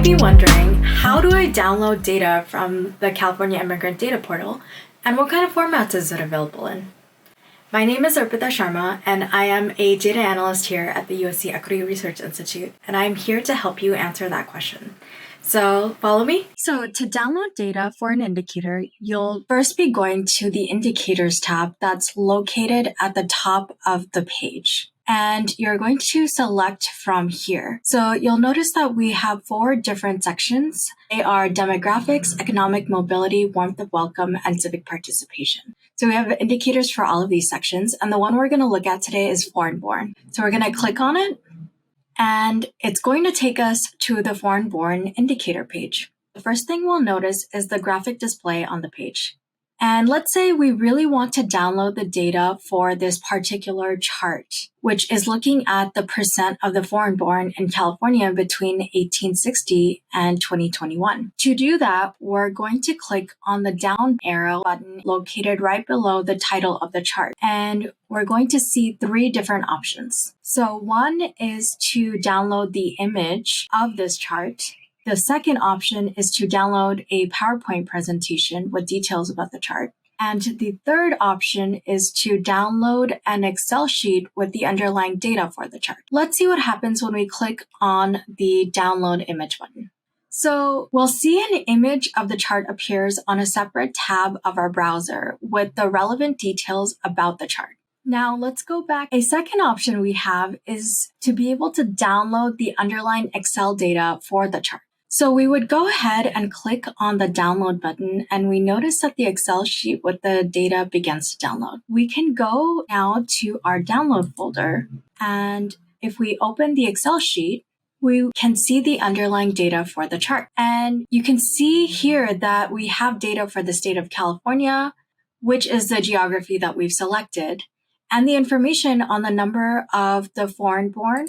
be wondering, how do I download data from the California Immigrant Data Portal, and what kind of formats is it available in? My name is Arpita Sharma, and I am a data analyst here at the USC Equity Research Institute, and I'm here to help you answer that question. So follow me. So to download data for an indicator, you'll first be going to the Indicators tab that's located at the top of the page. And you're going to select from here. So you'll notice that we have 4 different sections. They are demographics, economic mobility, warmth of welcome, and civic participation. So we have indicators for all of these sections. And the one we're going to look at today is foreign born. So we're going to click on it, and it's going to take us to the foreign born indicator page. The first thing we'll notice is the graphic display on the page. And let's say we really want to download the data for this particular chart, which is looking at the percent of the foreign born in California between 1860 and 2021. To do that, we're going to click on the down arrow button located right below the title of the chart. And we're going to see 3 different options. So one is to download the image of this chart. The second option is to download a PowerPoint presentation with details about the chart. And the third option is to download an Excel sheet with the underlying data for the chart. Let's see what happens when we click on the download image button. So we'll see an image of the chart appears on a separate tab of our browser with the relevant details about the chart. Now let's go back. A second option we have is to be able to download the underlying Excel data for the chart. So we would go ahead and click on the download button, and we notice that the Excel sheet with the data begins to download. We can go now to our download folder, and if we open the Excel sheet, we can see the underlying data for the chart. And you can see here that we have data for the state of California, which is the geography that we've selected, and the information on the number of the foreign born,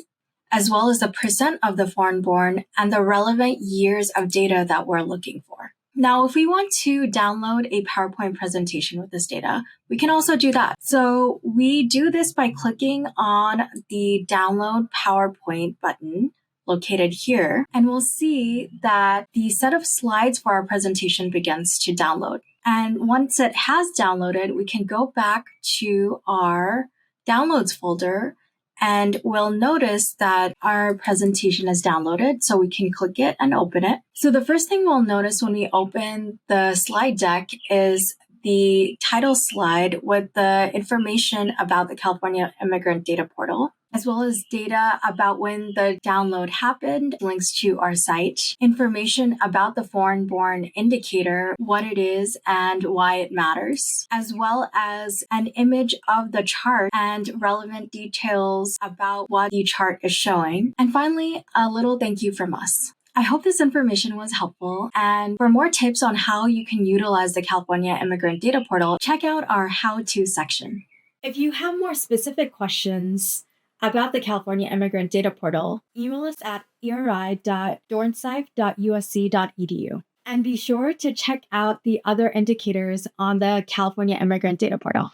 as well as the percent of the foreign born and the relevant years of data that we're looking for. Now, if we want to download a PowerPoint presentation with this data, we can also do that. So we do this by clicking on the Download PowerPoint button located here, and we'll see that the set of slides for our presentation begins to download. And once it has downloaded, we can go back to our Downloads folder, and we'll notice that our presentation is downloaded, so we can click it and open it. So the first thing we'll notice when we open the slide deck is the title slide with the information about the California Immigrant Data Portal, as well as data about when the download happened, links to our site, information about the foreign born indicator, what it is and why it matters, as well as an image of the chart and relevant details about what the chart is showing. And finally, a little thank you from us. I hope this information was helpful, and for more tips on how you can utilize the California Immigrant Data Portal, check out our how-to section. If you have more specific questions about the California Immigrant Data Portal, email us at eri.dornsife.usc.edu. And be sure to check out the other indicators on the California Immigrant Data Portal.